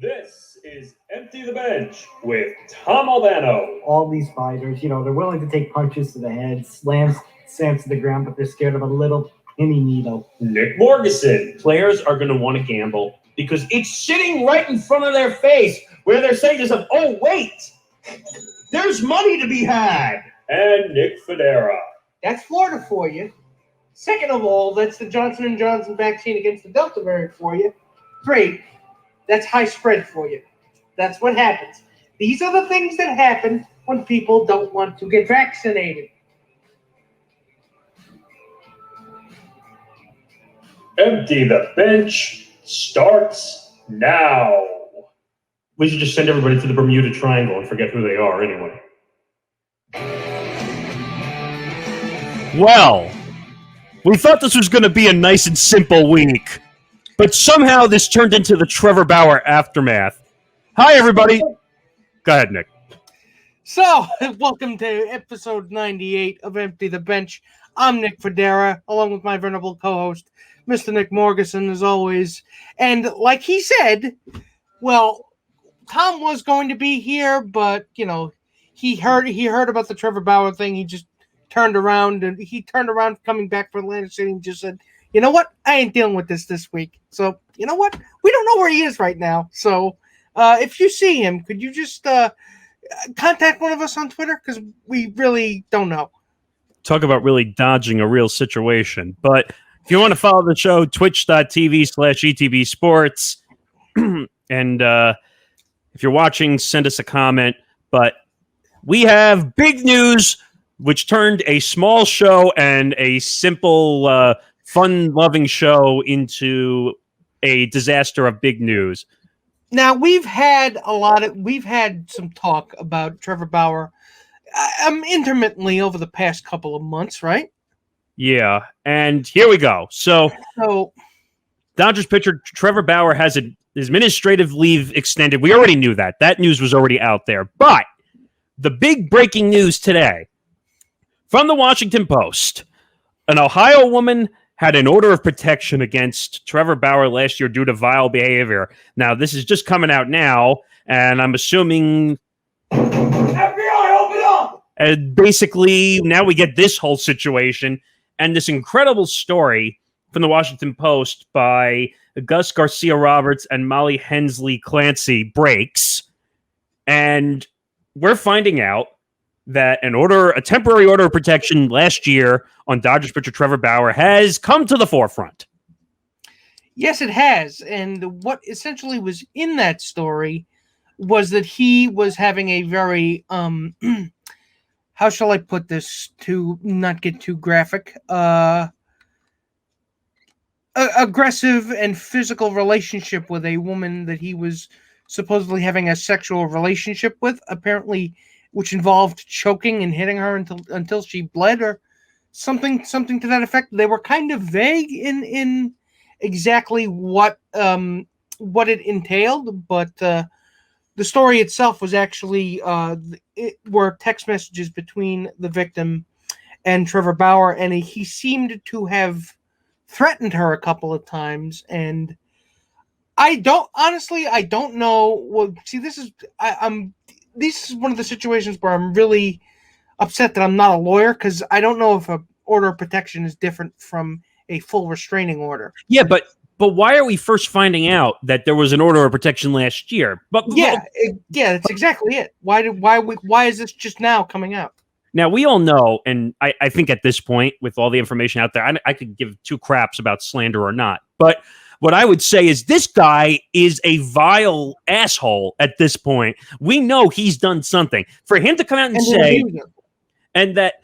This is Empty the Bench with Tom Albano. All these fighters, they're willing to take punches to the head, slams to the ground, but they're scared of a little penny needle. Nick Morgasen. Players are going to want to gamble because it's sitting right in front of their face where they're saying to themselves, oh, wait, there's money to be had. And Nick Fodera. That's Florida for you. Second of all, that's the Johnson & Johnson vaccine against the Delta variant for you. 3, that's high spread for you. That's what happens. These are the things that happen when people don't want to get vaccinated. Empty the Bench starts now. We should just send everybody to the Bermuda Triangle and forget who they are anyway. Well, we thought this was going to be a nice and simple week, but somehow this turned into the Trevor Bauer aftermath. Hi, everybody. Go ahead, Nick. So, welcome to episode 98 of Empty the Bench. I'm Nick Fodera, along with my venerable co-host, Mr. Nick Morgasen, as always. And like he said, well, Tom was going to be here, but, he heard about the Trevor Bauer thing. He just turned around coming back from Atlantic City and just said, you know what? I ain't dealing with this week. So, you know what? We don't know where he is right now. So, if you see him, could you just contact one of us on Twitter? Because we really don't know. Talk about really dodging a real situation. But if you want to follow the show, twitch.tv/ETB Sports. And if you're watching, send us a comment. But we have big news, which turned a small show and a simple, fun-loving show into a disaster of big news. Now, we've had some talk about Trevor Bauer intermittently over the past couple of months, right? Yeah, and here we go. So Dodgers pitcher Trevor Bauer has his administrative leave extended. We already knew that. That news was already out there. But the big breaking news today from the Washington Post, an Ohio woman had an order of protection against Trevor Bauer last year due to vile behavior. Now, this is just coming out now, and I'm assuming FBI, open up! And basically, now we get this whole situation and this incredible story from the Washington Post by Gus Garcia Roberts and Molly Hensley Clancy breaks. And we're finding out that a temporary order of protection last year on Dodgers pitcher Trevor Bauer has come to the forefront. Yes, it has. And what essentially was in that story was that he was having a very, how shall I put this to not get too graphic, aggressive and physical relationship with a woman that he was supposedly having a sexual relationship with, apparently, which involved choking and hitting her until she bled or something to that effect. They were kind of vague in exactly what it entailed, but the story itself was actually were text messages between the victim and Trevor Bauer, and he seemed to have threatened her a couple of times. And I don't know. Well, see, this is one of the situations where I'm really upset that I'm not a lawyer, because I don't know if an order of protection is different from a full restraining order. Yeah, but why are we first finding out that there was an order of protection last year? That's exactly it. Why is this just now coming out? Now, we all know, and I think at this point, with all the information out there, I could give two craps about slander or not. But what I would say is this guy is a vile asshole at this point. We know he's done something. For him to come out and say, and that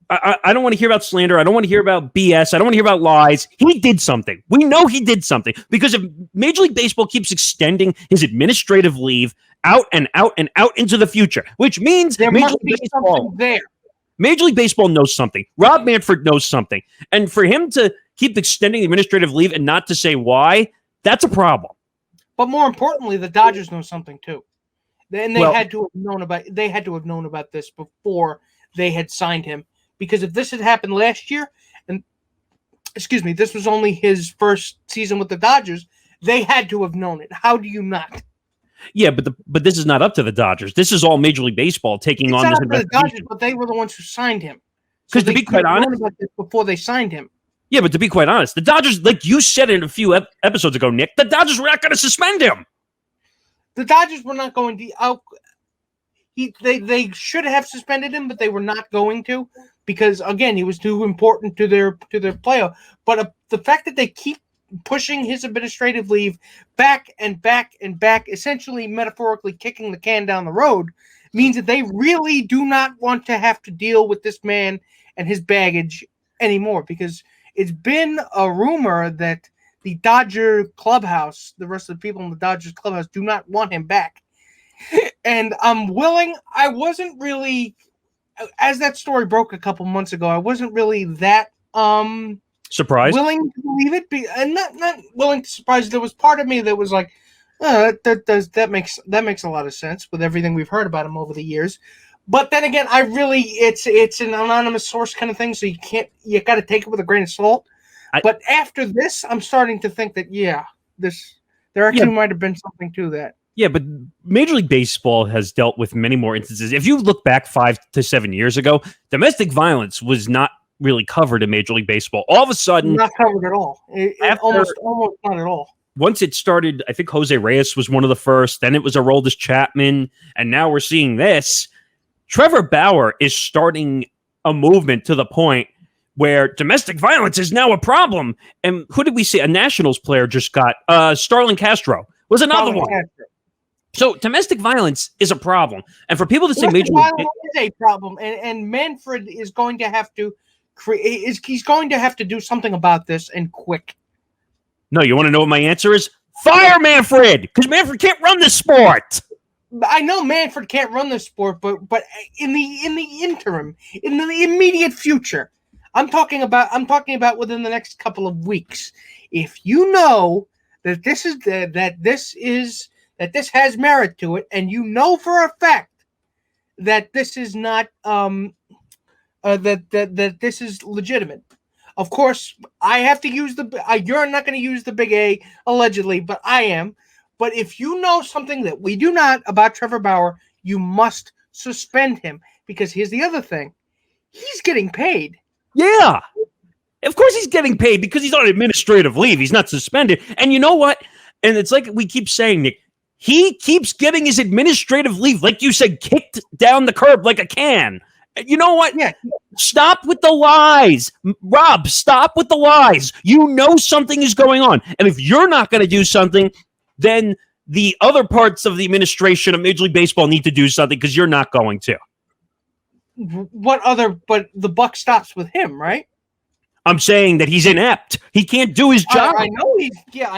I don't want to hear about slander. I don't want to hear about BS. I don't want to hear about lies. He did something. We know he did something, because if Major League Baseball keeps extending his administrative leave out and out and out into the future, which means there must be something there. Major League Baseball knows something. Rob Manfred knows something. And for him to keep extending the administrative leave and not to say why, that's a problem. But more importantly, the Dodgers know something too. And they had to have known about this before they had signed him. Because if this had happened last year, and this was only his first season with the Dodgers, they had to have known it. How do you not? Yeah, but this is not up to the Dodgers. This is all Major League Baseball taking on this the Dodgers, investigation. but they were the ones who signed him. Because to be quite honest, about this before they signed him. Yeah, but to be quite honest, the Dodgers, like you said in a few episodes ago, Nick, the Dodgers were not going to suspend him. The Dodgers were not going to. They should have suspended him, but they were not going to because again, he was too important to their player. But the fact that they keep pushing his administrative leave back and back and back, essentially metaphorically kicking the can down the road, means that they really do not want to have to deal with this man and his baggage anymore because it's been a rumor that the Dodger clubhouse, the rest of the people in the Dodgers clubhouse, do not want him back. And I wasn't really, as that story broke a couple months ago, I wasn't really that surprised, willing to believe it, and not willing to surprise. There was part of me that was like, that makes a lot of sense with everything we've heard about him over the years. But then again, it's an anonymous source kind of thing, so you got to take it with a grain of salt. But after this, I'm starting to think that there actually might have been something to that. Yeah, but Major League Baseball has dealt with many more instances. If you look back 5 to 7 years ago, domestic violence was not really covered in Major League Baseball. All of a sudden, not covered at all. Almost not at all. Once it started, I think Jose Reyes was one of the first. Then it was Aroldis Chapman, and now we're seeing this. Trevor Bauer is starting a movement to the point where domestic violence is now a problem. And who did we see? A Nationals player just got Starlin Castro was another one. So domestic violence is a problem. And for people to say Major League Violence is a problem, and Manfred is going to have to he's going to have to do something about this and quick. No, you want to know what my answer is? Fire Manfred, because Manfred can't run this sport. I know Manfred can't run this sport, but in the interim, in the immediate future, I'm talking about within the next couple of weeks. If you know that this has merit to it, and you know for a fact that this is not that this is legitimate. Of course, I have to use you're not going to use the big A allegedly, but I am. But if you know something that we do not about Trevor Bauer, you must suspend him because here's the other thing: he's getting paid. Yeah, of course he's getting paid because he's on administrative leave. He's not suspended. And you know what? And it's like we keep saying, Nick. He keeps getting his administrative leave, like you said, kicked down the curb like a can. You know what? Yeah. Stop with the lies. Rob, stop with the lies. You know something is going on. And if you're not going to do something, then the other parts of the administration of Major League Baseball need to do something because you're not going to. But the buck stops with him, right? I'm saying that he's inept. He can't do his job. I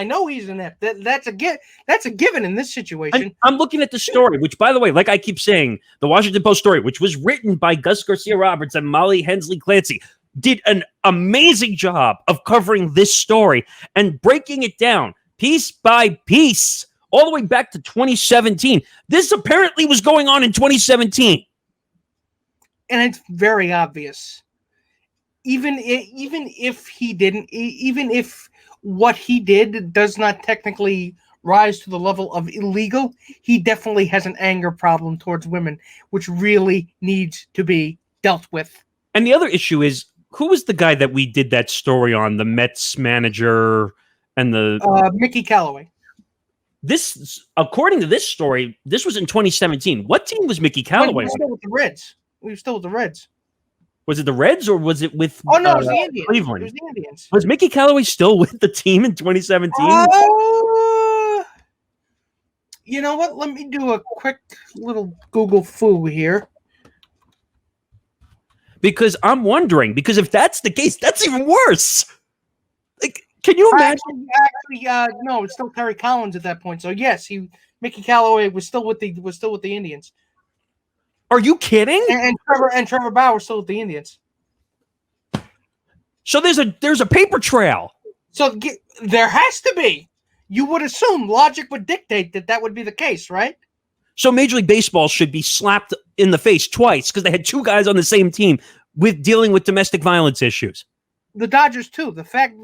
know he's inept. That's a given in this situation. I'm looking at the story, which, by the way, like I keep saying, the Washington Post story, which was written by Gus Garcia Roberts and Molly Hensley Clancy, did an amazing job of covering this story and breaking it down piece by piece all the way back to 2017. This apparently was going on in 2017. And it's very obvious. Even if what he did does not technically rise to the level of illegal, he definitely has an anger problem towards women, which really needs to be dealt with. And the other issue is, who was the guy that we did that story on, the Mets manager and the Mickey Callaway? This, according to this story, this was in 2017. What team was Mickey Callaway? He was still with the Reds. We were still with the Reds. Was it the Reds or was it with it was the Indians. Cleveland? It was the Indians. Was Mickey Callaway still with the team in 2017? You know what? Let me do a quick little Google foo here. Because I'm wondering, because if that's the case, that's even worse. Like, can you imagine? Actually, no, it's still Terry Collins at that point. So yes, Mickey Callaway was still with the Indians. Are you kidding? And Trevor Bauer was still with the Indians. So there's a paper trail. So there has to be. You would assume logic would dictate that would be the case, right? So Major League Baseball should be slapped in the face twice because they had two guys on the same team with dealing with domestic violence issues. The Dodgers too. The fact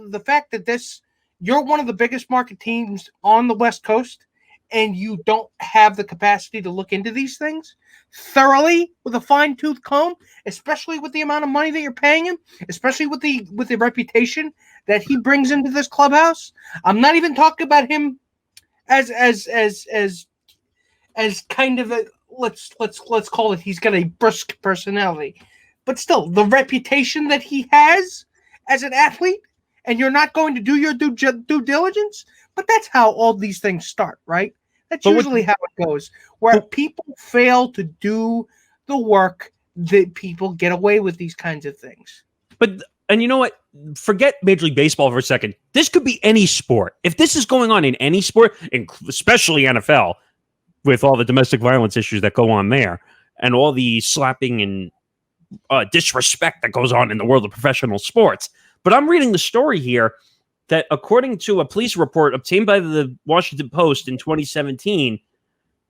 that you're one of the biggest market teams on the West Coast, and you don't have the capacity to look into these things thoroughly with a fine-tooth comb, especially with the amount of money that you're paying him, especially with the reputation that he brings into this clubhouse. I'm not even talking about him as kind of a let's call it, he's got a brusque personality, but still the reputation that he has as an athlete, and you're not going to do your due diligence. But that's how all these things start, right? That's usually how it goes, where people fail to do the work that people get away with these kinds of things. And you know what? Forget Major League Baseball for a second. This could be any sport. If this is going on in any sport, especially NFL, with all the domestic violence issues that go on there, and all the slapping and disrespect that goes on in the world of professional sports. But I'm reading the story here that according to a police report obtained by the Washington Post in 2017,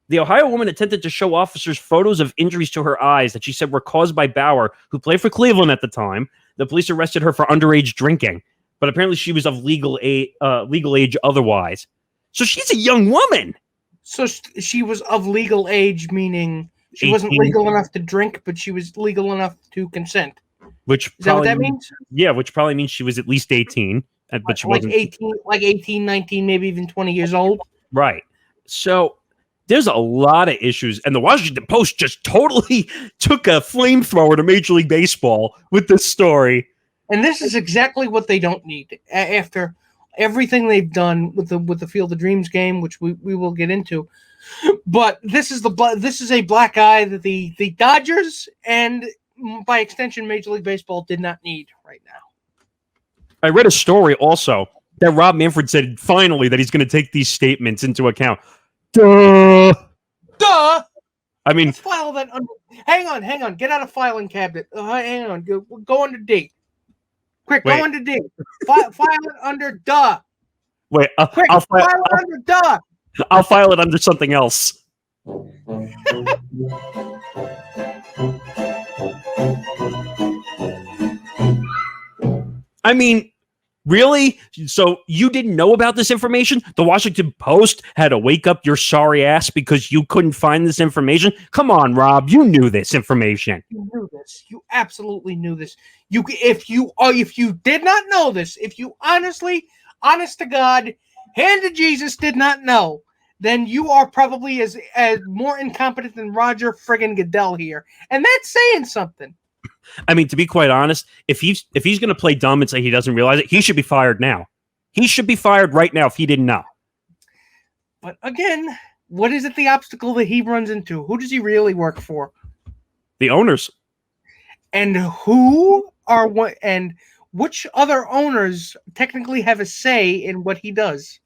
the Ohio woman attempted to show officers photos of injuries to her eyes that she said were caused by Bauer, who played for Cleveland at the time. The police arrested her for underage drinking, but apparently she was of legal age otherwise. So she's a young woman. So she was of legal age, meaning she 18. wasn't legal enough to drink, but she was legal enough to consent. Which Is that what that means? Yeah, which probably means she was at least 18. But she wasn't 18, 19, maybe even 20 years old. Right. So there's a lot of issues. And the Washington Post just totally took a flamethrower to Major League Baseball with this story. And this is exactly what they don't need after everything they've done with the Field of Dreams game, which we will get into. But this is a black eye that the Dodgers and by extension Major League Baseball did not need right now. I read a story also that Rob Manfred said finally that he's going to take these statements into account. Duh. I mean, let's file that under. Hang on. Get out of filing cabinet. Hang on. Go under D. Quick, wait. Go under D. File it under duh. Wait, Quick, file it under duh. I'll file it under something else. I mean, really? So you didn't know about this information? The Washington Post had to wake up your sorry ass because you couldn't find this information? Come on, Rob. You knew this information. You knew this. You absolutely knew this. If you did not know this, if you honest to God, hand to Jesus did not know, then you are probably as more incompetent than Roger friggin' Goodell here. And that's saying something. I mean, to be quite honest, if he's going to play dumb and say he doesn't realize it, he should be fired now. He should be fired right now if he didn't know. But again, what is it the obstacle that he runs into? Who does he really work for? The owners. And which other owners technically have a say in what he does?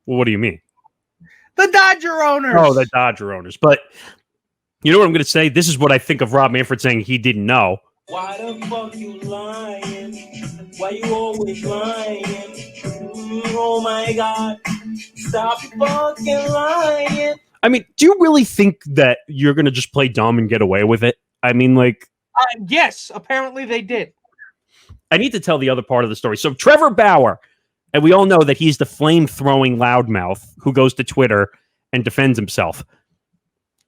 Well, what do you mean? The Dodger owners. Oh, the Dodger owners. But you know what I'm going to say? This is what I think of Rob Manfred saying he didn't know. Why the fuck you lying? Why you always lying? Oh my God. Stop fucking lying. I mean, do you really think that you're going to just play dumb and get away with it? I mean, like... yes, apparently they did. I need to tell the other part of the story. So Trevor Bauer, and we all know that he's the flame-throwing loudmouth who goes to Twitter and defends himself.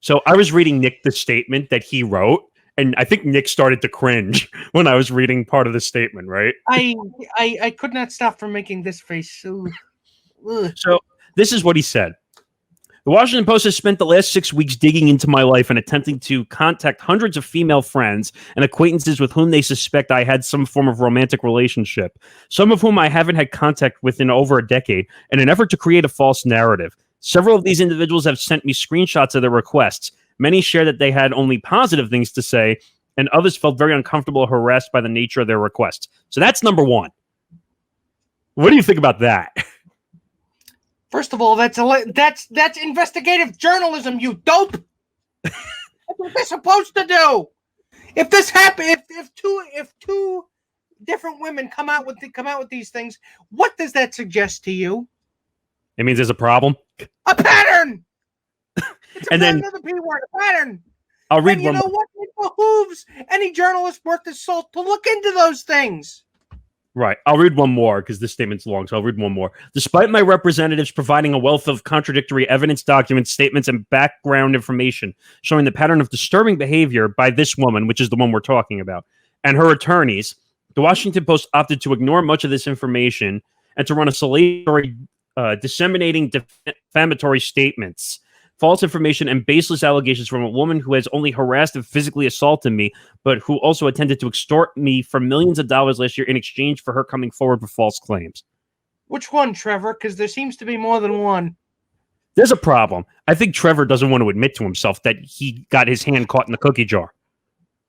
So I was reading Nick the statement that he wrote, and I think Nick started to cringe when I was reading part of the statement, right? I could not stop from making this face. Ugh. So this is what he said. The Washington Post has spent the last 6 weeks digging into my life and attempting to contact hundreds of female friends and acquaintances with whom they suspect I had some form of romantic relationship, some of whom I haven't had contact with in over a decade, in an effort to create a false narrative. Several of these individuals have sent me screenshots of their requests. Many share that they had only positive things to say, and others felt very uncomfortable or harassed by the nature of their requests. So that's number one. What do you think about that? First of all, that's investigative journalism, you dope. That's what they're supposed to do. If this happened, if two different women come out with these things, what does that suggest to you? It means there's a problem. A pattern. It's and then another P word, a pattern. I'll read and you one. know what? It behooves any journalist worth his salt to look into those things. Right. I'll read one more because this statement's long, so I'll read one more. Despite my representatives providing a wealth of contradictory evidence, documents, statements, and background information showing the pattern of disturbing behavior by this woman, which is the one we're talking about, and her attorneys, the Washington Post opted to ignore much of this information and to run a salary disseminating defamatory statements, false information, and baseless allegations from a woman who has only harassed and physically assaulted me, but who also attempted to extort me for millions of dollars last year in exchange for her coming forward with false claims. Which one, Trevor? Because there seems to be more than one. There's a problem. I think Trevor doesn't want to admit to himself that he got his hand caught in the cookie jar.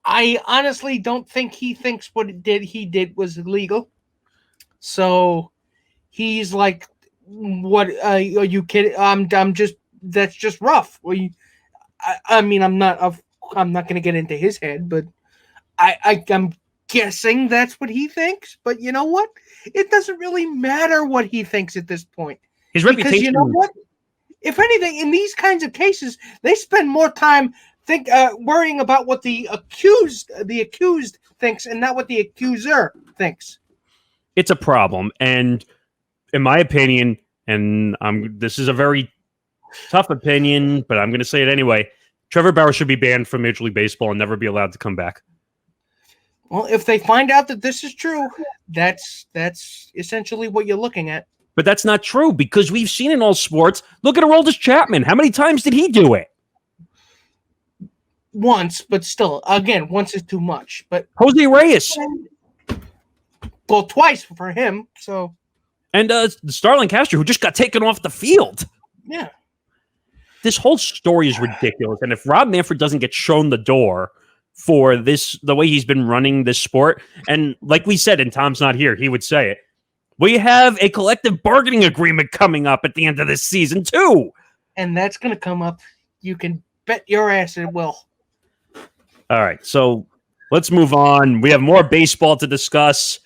I honestly don't think he thinks what he did was illegal. So he's like, "What are you kidding? I'm just that's just rough." Well, I mean, I'm not going to get into his head, but I'm guessing that's what he thinks. But you know what? It doesn't really matter what he thinks at this point. His Because reputation. you know what? If anything, in these kinds of cases, they spend more time worrying about what the accused thinks and not what the accuser thinks. It's a problem, and in my opinion, and this is a very tough opinion, but I'm going to say it anyway. Trevor Bauer should be banned from Major League Baseball and never be allowed to come back. Well, if they find out that this is true, that's essentially what you're looking at. But that's not true because we've seen in all sports. Look at Aroldis Chapman. How many times did he do it? Once, but still, again, once is too much. But Jose Reyes. well, twice for him. So, and Starlin Castro, who just got taken off the field. Yeah. This whole story is ridiculous. And if Rob Manfred doesn't get shown the door for this, the way he's been running this sport, and like we said, and Tom's not here, he would say it, we have a collective bargaining agreement coming up at the end of this season, too. And that's going to come up. You can bet your ass it will. All right, so let's move on. We have more baseball to discuss.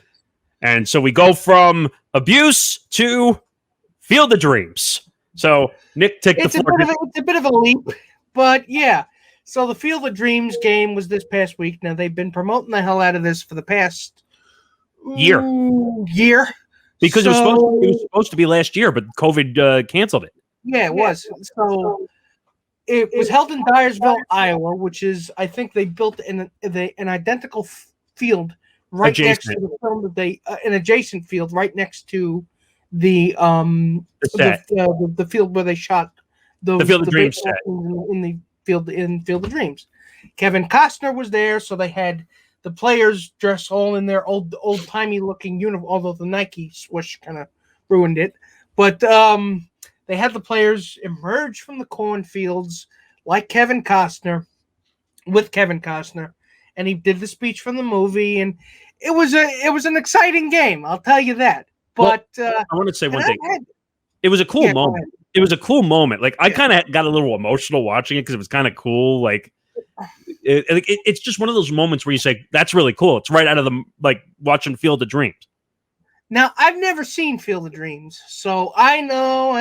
And so we go from abuse to Field of Dreams. So, Nick, take the floor. It's a bit of a leap, but yeah. So the Field of Dreams game was this past week. Now, they've been promoting the hell out of this for the past year. Because it was supposed to be last year, but COVID canceled it. Yeah, it was. So it was held in Dyersville, Iowa, which is, I think they built an identical field right next to the film that an adjacent field right next to the field where they shot the Field of Dreams set in the Field of Dreams. Kevin Costner was there, so they had the players dressed all in their old timey looking uniform, although the Nike swoosh kind of ruined it. But they had the players emerge from the cornfields like Kevin Costner, and he did the speech from the movie, and it was an exciting game. I'll tell you that. But I want to say one thing. It was a cool moment. It was a cool moment. Like I kind of got a little emotional watching it because it was kind of cool. Like it's just one of those moments where you say, "That's really cool." It's right out of the watching Field of Dreams. Now I've never seen Field of Dreams, so I know.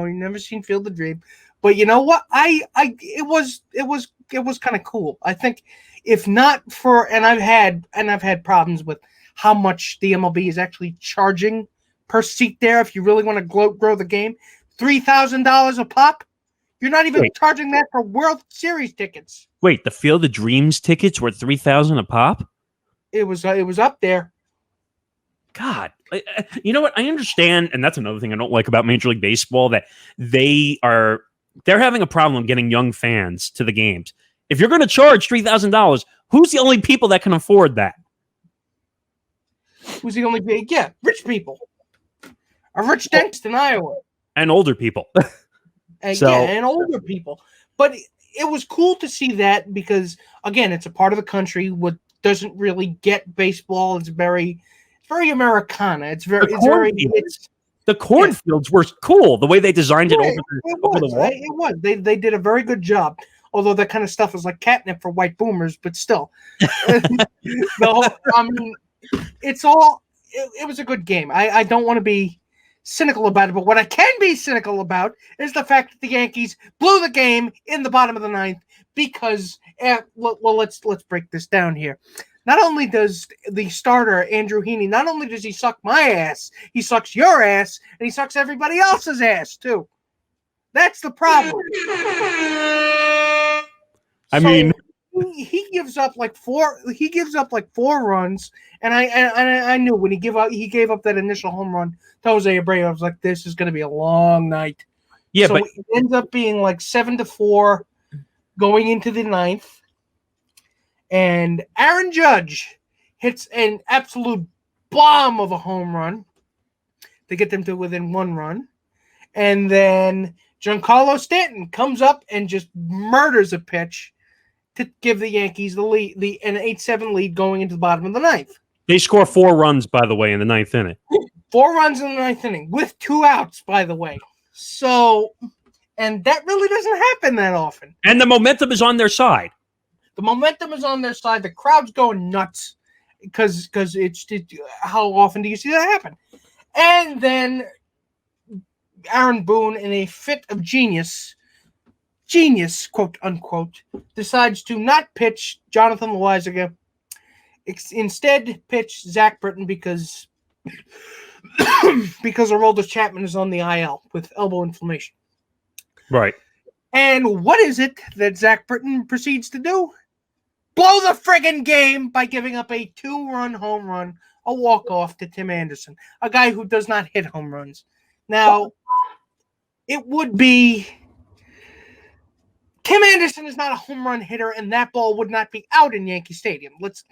You've never seen Field of Dreams, but you know what? It was kind of cool. I think if not for, and I've had problems with how much the MLB is actually charging per seat there. If you really want to grow the game, $3,000 a pop. You're not even charging that for World Series tickets. Wait, the Field of Dreams tickets were $3,000 a pop? It was up there. God, you know what? I understand, and that's another thing I don't like about Major League Baseball, that they're having a problem getting young fans to the games. If you're going to charge $3,000, who's the only people that can afford that? Who's the only? Yeah, rich people. A rich dentist in Iowa. And older people. And older people. But it was cool to see that because, again, it's a part of the country what doesn't really get baseball. It's very Americana. The cornfields were cool. The way they designed it over the wall. It was. They did a very good job. Although that kind of stuff is like catnip for white boomers, but still. It was a good game. I don't want to be cynical about it, but what I can be cynical about is the fact that the Yankees blew the game in the bottom of the ninth because, let's break this down here. not only does the starter, Andrew Heaney, not only does he suck my ass, he sucks your ass, and he sucks everybody else's ass, too. That's the problem. I mean, he gives up like four runs, and I knew when he gave up that initial home run to Jose Abreu, I was like, this is going to be a long night. yeah, So but it ends up being like 7-4 going into the ninth. And Aaron Judge hits an absolute bomb of a home run to get them to within 1 run. And then Giancarlo Stanton comes up and just murders a pitch to give the Yankees the lead, an 8-7 lead going into the bottom of the ninth. they score 4 runs, by the way, in the 9th inning. 4 runs in the ninth inning with 2 outs, by the way. So, and that really doesn't happen that often. And the momentum is on their side. The momentum is on their side. The crowd's going nuts because how often do you see that happen? And then Aaron Boone, in a fit of genius, quote unquote, decides to not pitch Jonathan Loaizaga. Instead, pitch Zach Britton because Aroldis Chapman is on the IL with elbow inflammation. Right. And what is it that Zach Britton proceeds to do? Blow the friggin' game by giving up a 2-run home run, a walk-off to Tim Anderson, a guy who does not hit home runs. Now, it would be Tim Anderson is not a home run hitter, and that ball would not be out in Yankee Stadium. Let's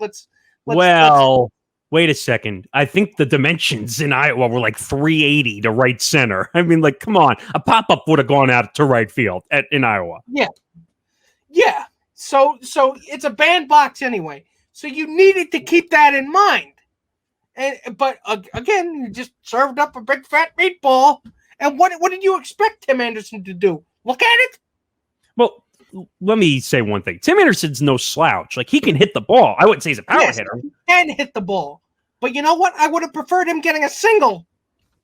wait a second. I think the dimensions in Iowa were like 380 to right center. I mean, like, come on. A pop-up would have gone out to right field in Iowa. Yeah. So it's a bandbox anyway. So you needed to keep that in mind. But again, you just served up a big fat meatball. And what did you expect Tim Anderson to do? Look at it? Well, let me say one thing. Tim Anderson's no slouch. Like, he can hit the ball. I wouldn't say he's a power hitter. He can hit the ball. But you know what? I would have preferred him getting a single.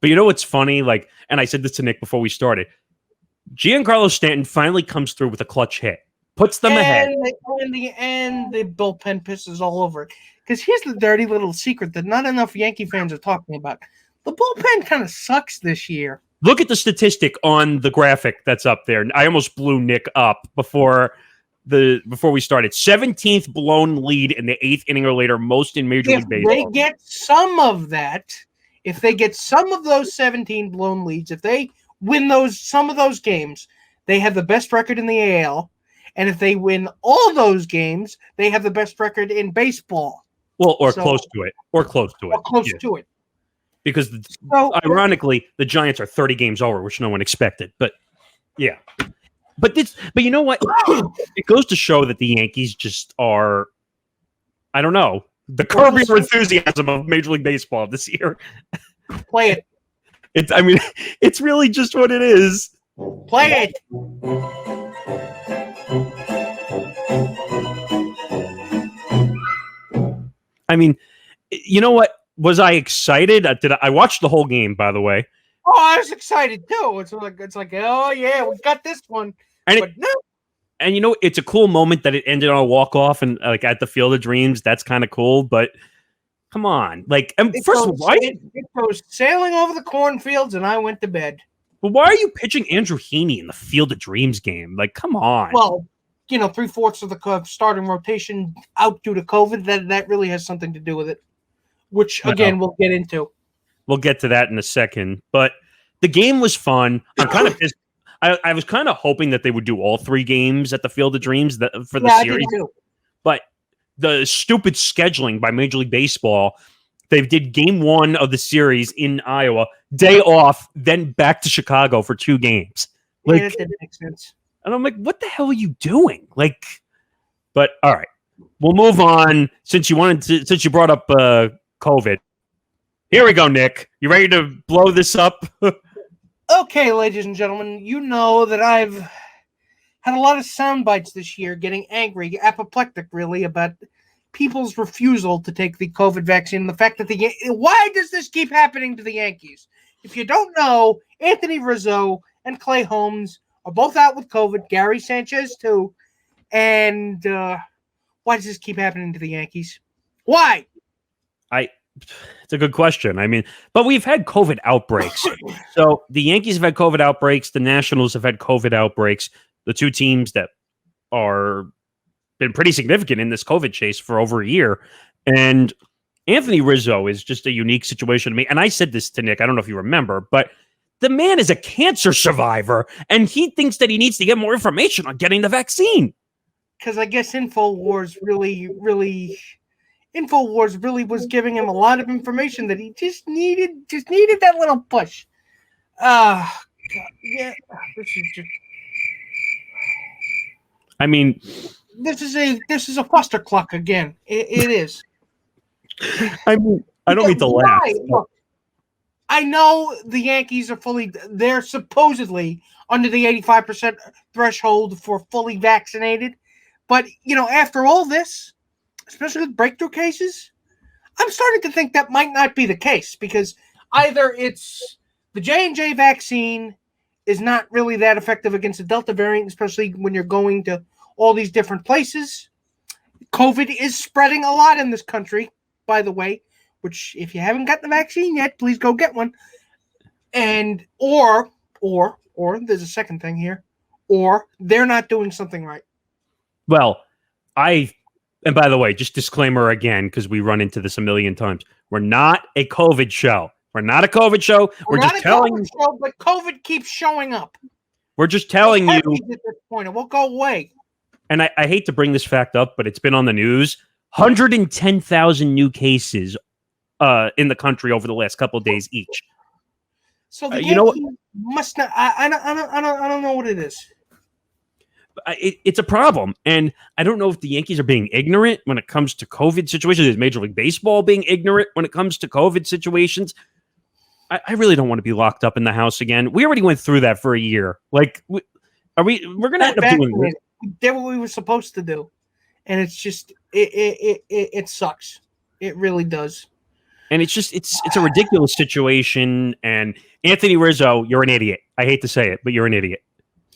But you know what's funny? Like, and I said this to Nick before we started. Giancarlo Stanton finally comes through with a clutch hit. Puts them ahead. And the bullpen pisses all over it. Because here's the dirty little secret that not enough Yankee fans are talking about. The bullpen kind of sucks this year. Look at the statistic on the graphic that's up there. I almost blew Nick up before we started. 17th blown lead in the 8th inning or later, most in Major League Baseball. If they get some of that, if they get some of those 17 blown leads, if they win some of those games, they have the best record in the AL. And if they win all those games, they have the best record in baseball. Well, close to it. Or close to it. Because, ironically, the Giants are 30 games over, which no one expected. But, yeah. But you know what? It goes to show that the Yankees just are, I don't know, the curb your enthusiasm of Major League Baseball this year. Play it. It's really just what it is. Play it. I mean, you know what? Was I excited? I watched the whole game, by the way. Oh, I was excited too. It's like, oh yeah, we got this one. And you know, it's a cool moment that it ended on a walk-off and like at the Field of Dreams. That's kind of cool, but come on, like, first of all, it goes sailing over the cornfields, and I went to bed. But why are you pitching Andrew Heaney in the Field of Dreams game? Like, come on. Well, 3/4 of the starting rotation out due to COVID. That really has something to do with it. Which, again, we'll get into. We'll get to that in a second. But the game was fun. I'm kind of pissed. I was kind of hoping that they would do all 3 games at the Field of Dreams for the series. I did too. But the stupid scheduling by Major League Baseball, they did game 1 of the series in Iowa, day off, then back to Chicago for 2 games. Like, that didn't make sense. And I'm like, what the hell are you doing? Like, but all right, we'll move on. Since you brought up COVID, here we go, Nick. You ready to blow this up? Okay, ladies and gentlemen, you know that I've had a lot of sound bites this year, getting angry, apoplectic, really, about people's refusal to take the COVID vaccine. And the fact that why does this keep happening to the Yankees? If you don't know, Anthony Rizzo and Clay Holmes are both out with COVID. Gary Sanchez too. And why does this keep happening to the Yankees? Why? It's a good question. I mean, but we've had COVID outbreaks. So the Yankees have had COVID outbreaks. The Nationals have had COVID outbreaks. The two teams that are been pretty significant in this COVID chase for over a year. And Anthony Rizzo is just a unique situation to me. And I said this to Nick. I don't know if you remember, but the man is a cancer survivor, and he thinks that he needs to get more information on getting the vaccine. Because I guess InfoWars really was giving him a lot of information that he just needed that little push. Yeah, this is just. I mean, this is a cluster cluck again. It is. I mean, I don't mean to laugh. Look, I know the Yankees are they're supposedly under the 85% threshold for fully vaccinated. But, after all this, especially with breakthrough cases, I'm starting to think that might not be the case, because either it's the J&J vaccine is not really that effective against the Delta variant, especially when you're going to all these different places. COVID is spreading a lot in this country, by the way, which if you haven't got the vaccine yet, please go get one. And or there's a second thing here, or they're not doing something right. Well, and by the way, just disclaimer again, because we run into this a million times. We're not a COVID show. We're not a COVID show. We're just telling you. But COVID keeps showing up. We're just telling you. At this point, it won't go away. And I hate to bring this fact up, but it's been on the news. 110,000 new cases in the country over the last couple of days each. So the Yankees must not. I don't know what it is. It's a problem, and I don't know if the Yankees are being ignorant when it comes to COVID situations. Is Major League Baseball being ignorant when it comes to COVID situations? I really don't want to be locked up in the house again. We already went through that for a year. Like, we're going to end up doing this. We did what we were supposed to do, and it's just it sucks. It really does. And it's a ridiculous situation. And Anthony Rizzo, you're an idiot. I hate to say it, but you're an idiot.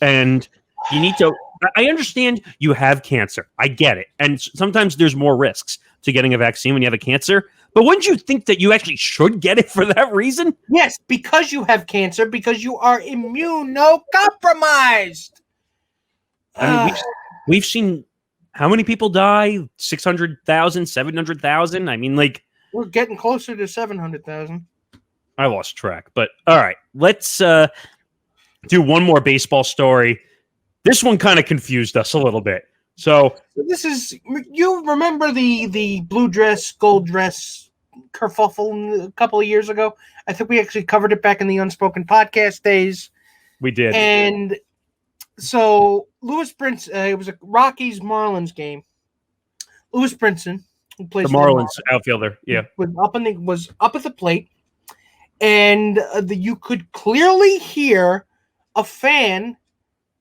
And you need to. I understand you have cancer. I get it. And sometimes there's more risks to getting a vaccine when you have a cancer. But wouldn't you think that you actually should get it for that reason? Yes, because you have cancer, because you are immunocompromised. I mean, we've seen how many people die? 600,000, 700,000? I mean, like... We're getting closer to 700,000. I lost track. But, all right, let's do one more baseball story. This one kind of confused us a little bit. So this is, you remember the blue dress, gold dress kerfuffle a couple of years ago? I think we actually covered it back in the Unspoken podcast days. We did. And so Lewis Brinson, it was a Rockies-Marlins game. Lewis Brinson, who plays the Marlins outfielder, yeah, was up at the plate, and you could clearly hear a fan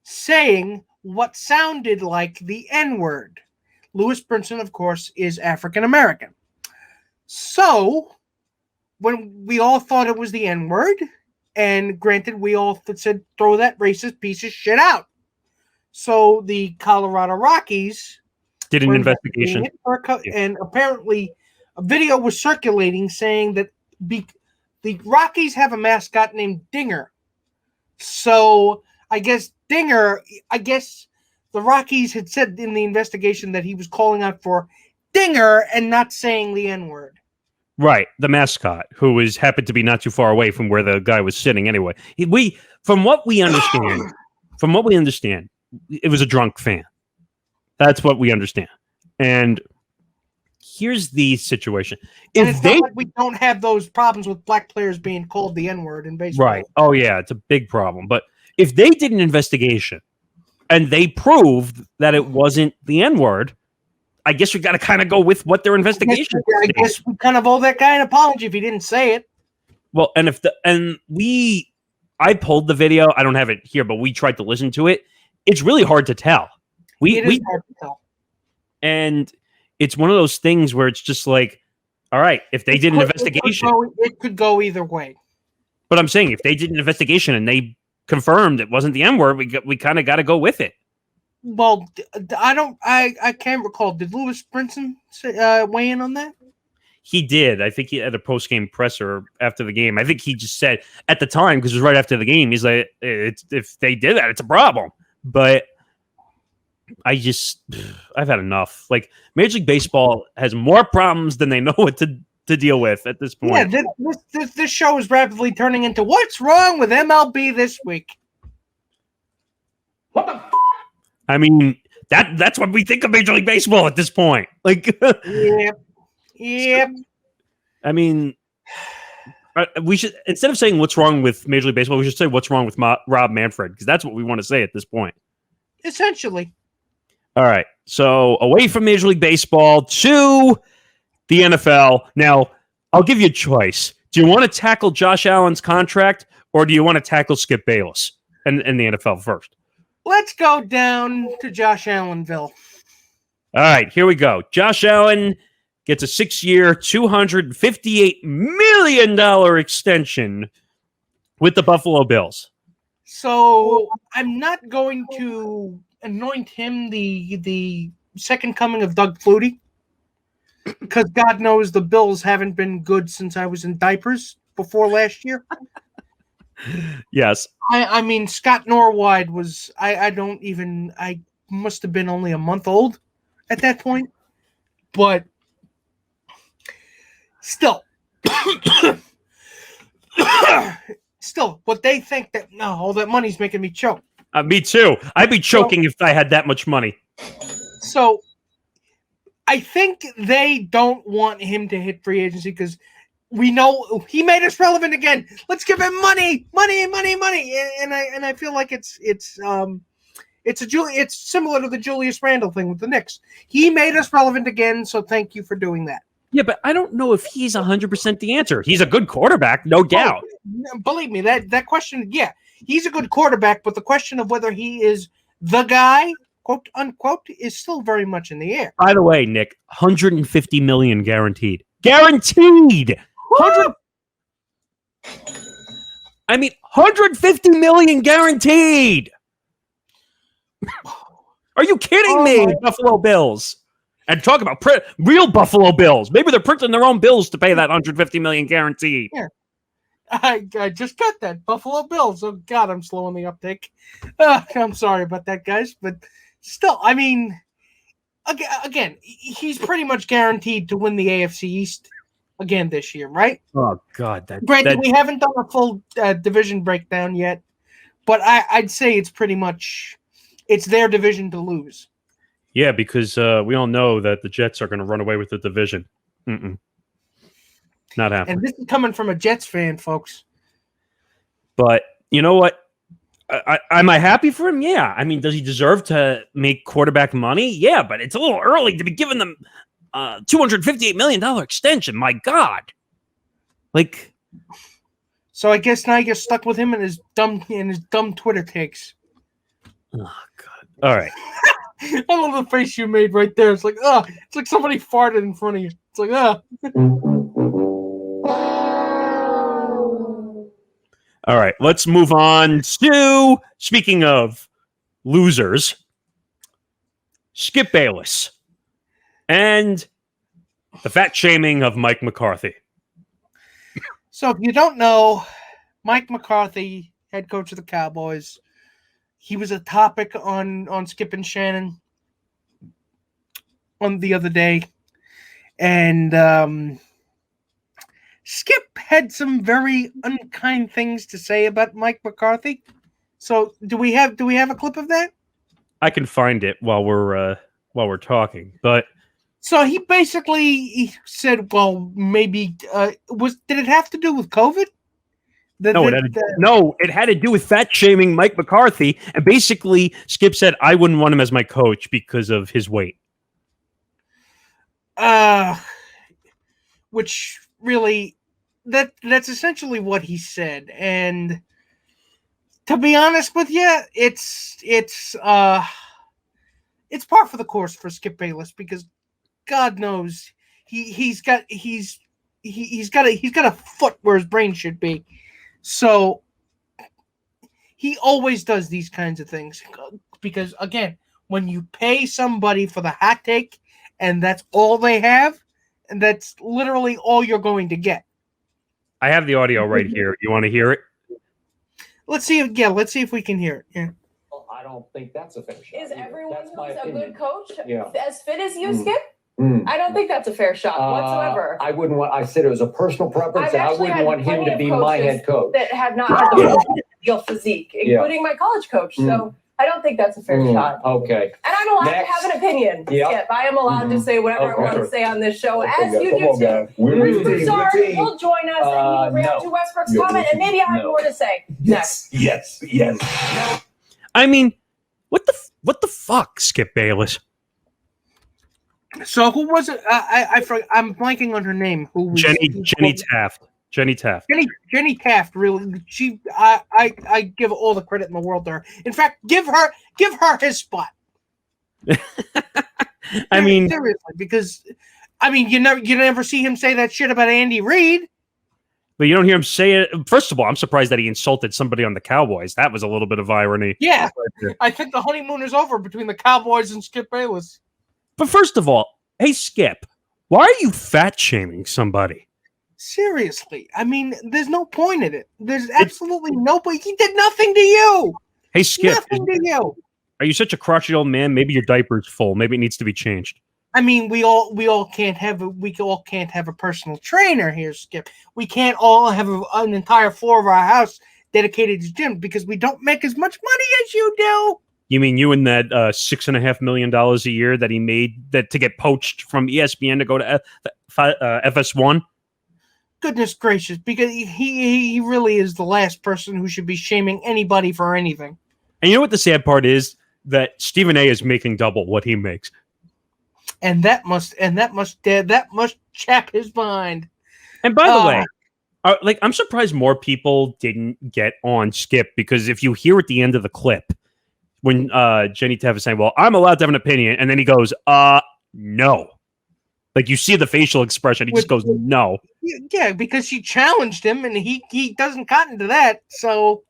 saying what sounded like the N-word. Lewis Brinson, of course, is African-American. So, when we all thought it was the N-word, and granted, we all said, throw that racist piece of shit out. So, the Colorado Rockies did an investigation. And apparently, a video was circulating saying that the Rockies have a mascot named Dinger. So, I guess the Rockies had said in the investigation that he was calling out for Dinger and not saying the N-word. Right, the mascot, who happened to be not too far away from where the guy was sitting anyway. From what we understand, it was a drunk fan. That's what we understand. And here's the situation. Like we don't have those problems with black players being called the N-word in baseball. Right. Oh, yeah, it's a big problem. But if they did an investigation and they proved that it wasn't the N-word, I guess we got to kind of go with what their investigation is. I guess we kind of owe that guy an apology if he didn't say it. Well, and I pulled the video. I don't have it here, but we tried to listen to it. It's really hard to tell. It is hard to tell. And it's one of those things where it's just like, all right, if they did an investigation. It could go either way. But I'm saying if they did an investigation and they confirmed it wasn't the N-word, we kind of got to go with it. Well, I can't recall. Did Lewis Brinson weigh in on that? he did. I think he had a post-game presser after the game. I think he just said at the time, because it was right after the game, he's like, if they did that, it's a problem. But I've had enough. Like, Major League Baseball has more problems than they know what to deal with at this point. Yeah, this show is rapidly turning into what's wrong with MLB this week. What the f-? I mean, that's what we think of Major League Baseball at this point. Like, Yep. I mean, we should, instead of saying what's wrong with Major League Baseball, we should say what's wrong with Rob Manfred, because that's what we want to say at this point. Essentially. All right. So away from Major League Baseball to the NFL. Now, I'll give you a choice. Do you want to tackle Josh Allen's contract, or do you want to tackle Skip Bayless and the NFL first? Let's go down to Josh Allenville. All right, here we go. Josh Allen gets a 6-year, $258 million extension with the Buffalo Bills. So I'm not going to anoint him the second coming of Doug Flutie, because God knows the Bills haven't been good since I was in diapers before last year. Yes. I mean, Scott Norwide was, I must have been only a month old at that point. But still, what they think that, no, all that money's making me choke. Me too. I'd be choking if I had that much money. So I think they don't want him to hit free agency because we know he made us relevant again. Let's give him money. And I feel like it's similar to the Julius Randle thing with the Knicks. He made us relevant again, so thank you for doing that. Yeah, but I don't know if he's 100% the answer. He's a good quarterback, no doubt. Believe me, that question, yeah, he's a good quarterback, but the question of whether he is the guy, quote unquote, is still very much in the air. By the way, Nick, $150 million guaranteed. Guaranteed. $150 million guaranteed. Are you kidding me, Buffalo Bills? And talk about real Buffalo Bills. Maybe they're printing their own bills to pay that $150 million guaranteed. Yeah. I just got that. Buffalo Bills. Oh, God, I'm slow on the uptake. I'm sorry about that, guys. But still, I mean, again, he's pretty much guaranteed to win the AFC East again this year, right? Oh, God. Granted, we haven't done a full division breakdown yet, but I'd say it's pretty much it's their division to lose. Yeah, because we all know that the Jets are going to run away with the division. Not happening. And this is coming from a Jets fan, folks. But you know what? Am I happy for him? Yeah. I mean, does he deserve to make quarterback money? Yeah, but it's a little early to be giving them $258 million extension. My God. Like. So I guess now you're stuck with him and his dumb Twitter takes. Oh, God. All right. I love the face you made right there. It's like, it's like somebody farted in front of you. It's like, All right, let's move on to, speaking of losers, Skip Bayless and the fat shaming of Mike McCarthy. So if you don't know, Mike McCarthy, head coach of the Cowboys, he was a topic on Skip and Shannon on the other day. And Skip had some very unkind things to say about Mike McCarthy. So do we have a clip of that? I can find it while we're talking. But so he basically said, well, maybe did it have to do with COVID? No, it had to do with fat shaming Mike McCarthy. And basically, Skip said, I wouldn't want him as my coach because of his weight. Which really, that's essentially what he said. And to be honest with you, it's par for the course for Skip Bayless, because God knows he's got a foot where his brain should be. So he always does these kinds of things because, again, when you pay somebody for the hot take and that's all they have, and that's literally all you're going to get. I have the audio right here. You want to hear it? Let's see if we can hear it. Yeah. Well, I don't think that's a fair shot. Is either. everyone That's who's my a opinion. good coach Yeah. as fit as you, Mm. Skip? Mm. I don't think that's a fair shot whatsoever. I wouldn't want. I said it was a personal preference. I've And I actually wouldn't had want him plenty to of be my coaches head coach. that have not had the ideal physique, including my college coach. So I don't think that's a fair shot. Okay. And I'm allowed Next. to have an opinion, Yep. Skip. I am allowed to say whatever Okay. I want to say on this show, Okay, as you come do on, too. guys. We're Bruce a team, Broussard we're a team. will join us and he will react No. to Westbrook's You're comment, and maybe I have no. more to say. Next. Yes. I mean, what the fuck, Skip Bayless? So who was it? I'm blanking on her name. Who was Jenny Taft. Jenny Taft. Jenny Taft. Really, I give all the credit in the world to her. In fact, give her his spot. I mean, seriously, because I mean, you never see him say that shit about Andy Reid. but you don't hear him say it. First of all, I'm surprised that he insulted somebody on the Cowboys. That was a little bit of irony. Yeah, I think the honeymoon is over between the Cowboys and Skip Bayless. But first of all, hey Skip, why are you fat shaming somebody? Seriously, I mean, there's no point in it. There's absolutely nobody. He did nothing to you. Hey Skip, Nothing to you. are you such a crotchety old man? Maybe your diaper's full. Maybe it needs to be changed. I mean, we all can't have a personal trainer here, Skip. We can't all have an entire floor of our house dedicated to gym because we don't make as much money as you do. You mean you and that $6.5 million a year that he made that to get poached from ESPN to go to FS1? Goodness gracious, because he really is the last person who should be shaming anybody for anything. And you know what the sad part is? That Stephen A is making double what he makes. And that must chap his mind. And by the way, I'm surprised more people didn't get on Skip, because if you hear at the end of the clip when Jenny Taft is saying, "Well, I'm allowed to have an opinion," and then he goes, no. Like, you see the facial expression, he just goes, no. Yeah, because she challenged him, and he doesn't cotton to that. So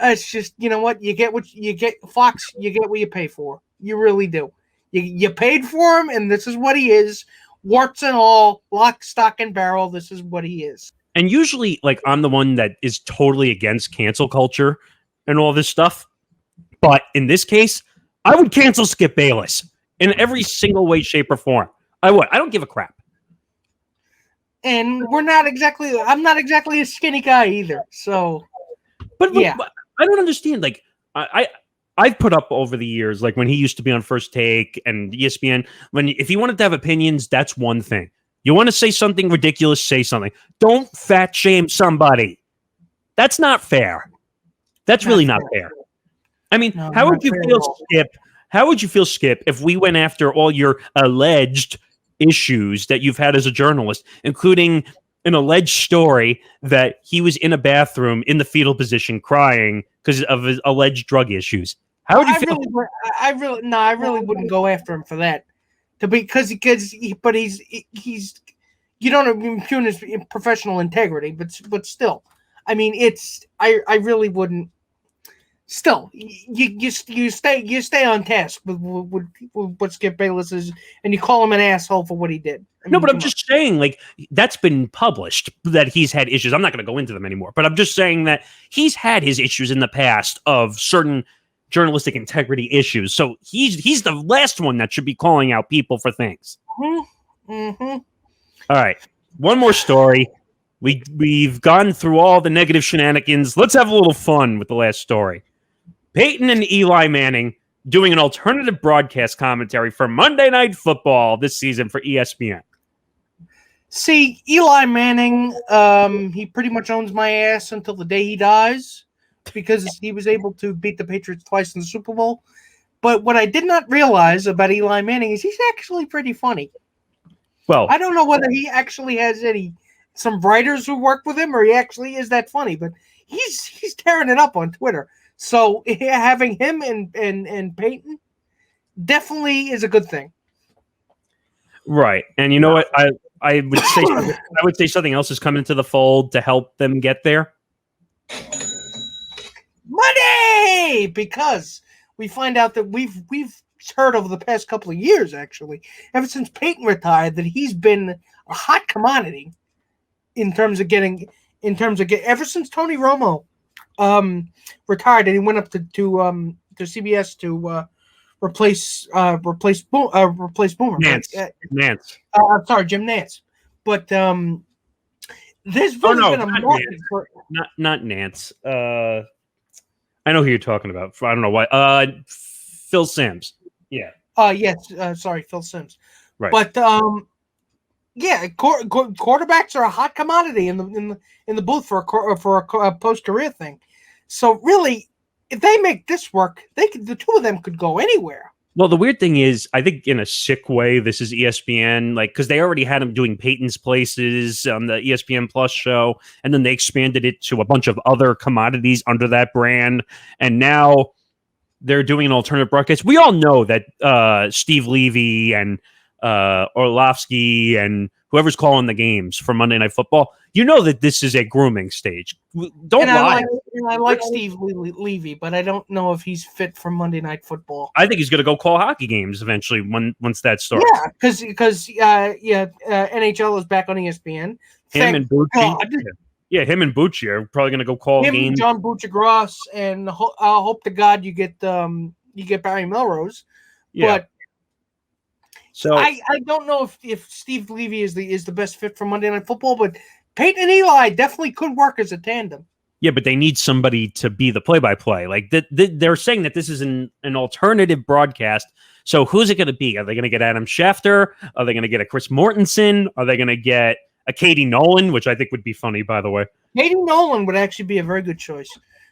it's just, you know what, you get Fox. You get what you pay for. You really do. You paid for him, and this is what he is. Warts and all, lock, stock, and barrel. This is what he is. And usually, like, I'm the one that is totally against cancel culture and all this stuff. But in this case, I would cancel Skip Bayless in every single way, shape, or form. I would. I don't give a crap. And I'm not exactly a skinny guy either. So, But yeah. I don't understand. Like, I've put up over the years, like when he used to be on First Take and ESPN, if he wanted to have opinions, that's one thing. You want to say something ridiculous, say something. Don't fat shame somebody. That's not fair. That's really not fair. I mean, No, how would not you fair feel, at all. Skip? How would you feel, Skip, if we went after all your alleged issues that you've had as a journalist, including an alleged story that he was in a bathroom in the fetal position crying because of his alleged drug issues? How would you feel? I really wouldn't go after him for that. Because he's you don't impugn his professional integrity, but still, I mean, I really wouldn't. Still, you stay on task with what Skip Bayless is, and you call him an asshole for what he did. No, but I'm just saying, like, that's been published that he's had issues. I'm not going to go into them anymore, but I'm just saying that he's had his issues in the past of certain journalistic integrity issues. So he's the last one that should be calling out people for things. Mm-hmm. All right, one more story. We've gone through all the negative shenanigans. Let's have a little fun with the last story. Peyton and Eli Manning doing an alternative broadcast commentary for Monday Night Football this season for ESPN. See, Eli Manning, he pretty much owns my ass until the day he dies because he was able to beat the Patriots twice in the Super Bowl. But what I did not realize about Eli Manning is he's actually pretty funny. Well, I don't know whether he actually has some writers who work with him or he actually is that funny, but he's tearing it up on Twitter. So having him and Peyton definitely is a good thing. right. And you know what? I would say something else is coming into the fold to help them get there. Money, because we find out that we've heard over the past couple of years, actually, ever since Peyton retired, that he's been a hot commodity ever since Tony Romo retired and he went up to CBS to replace Boomer. Nance. Sorry, Jim Nance. But there's really been a market for not Nance. I know who you're talking about. I don't know why. Phil Simms. Yeah. Yes. Sorry, Phil Simms. Right. But yeah, quarterbacks are a hot commodity in the booth for a post career thing. So really, if they make this work, the two of them could go anywhere. Well, the weird thing is, I think in a sick way, this is ESPN, like, because they already had him doing Peyton's Places on the ESPN Plus show, and then they expanded it to a bunch of other commodities under that brand, and now they're doing an alternative broadcast. We all know that Steve Levy and Orlovsky and whoever's calling the games for Monday Night Football, you know that this is a grooming stage. Don't lie. I like Steve Levy, but I don't know if he's fit for Monday Night Football. I think he's going to go call hockey games eventually once that starts. Yeah, because NHL is back on ESPN. Him and Bucci. Yeah, him and Bucci are probably going to go call games. John Bucci-Gross, and hope to God you get Barry Melrose. Yeah. But so I don't know if Steve Levy is the best fit for Monday Night Football, but Peyton and Eli definitely could work as a tandem. Yeah, but they need somebody to be the play-by-play. Like they're saying that this is an alternative broadcast. So who's it going to be? Are they going to get Adam Schefter? Are they going to get a Chris Mortensen? Are they going to get a Katie Nolan, which I think would be funny, by the way? Katie Nolan would actually be a very good choice,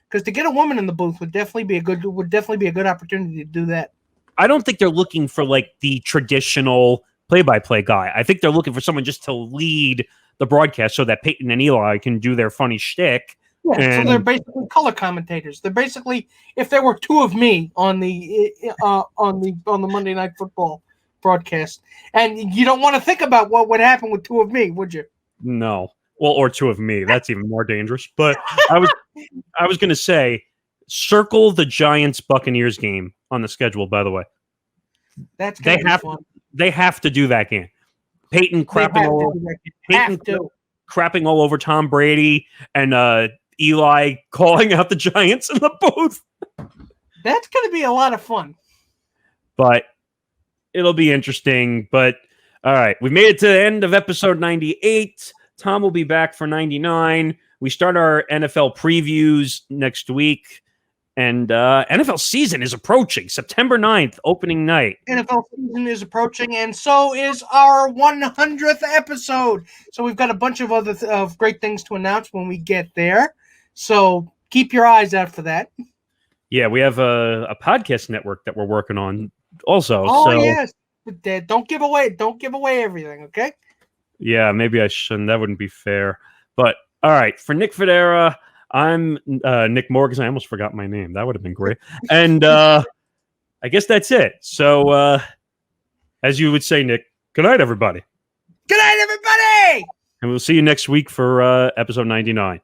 because to get a woman in the booth would definitely be a good opportunity to do that. I don't think they're looking for like the traditional play-by-play guy. I think they're looking for someone just to lead the broadcast so that Peyton and Eli can do their funny shtick. Yeah, so they're basically color commentators. They're basically, if there were two of me on the Monday Night Football broadcast, and you don't want to think about what would happen with two of me, would you? No, well, or two of me. That's even more dangerous. But I was going to say, circle the Giants Buccaneers game on the schedule. By the way, that's gonna be fun. They have to do that game. Peyton crapping all over Tom Brady and Eli calling out the Giants in the booth. That's going to be a lot of fun. But it'll be interesting. But all right, we made it to the end of episode 98. Tom will be back for 99. We start our NFL previews next week. And NFL season is approaching. September 9th, opening night. NFL season is approaching, and so is our 100th episode. So we've got a bunch of other great things to announce when we get there. So keep your eyes out for that. Yeah, we have a podcast network that we're working on also. Oh, yes. But don't give away everything, okay? Yeah, maybe I shouldn't. That wouldn't be fair. But, all right, for Nick Fodera, I'm Nick Morgasen. I almost forgot my name. That would have been great. And I guess that's it. So, as you would say, Nick, good night, everybody. Good night, everybody! And we'll see you next week for episode 99.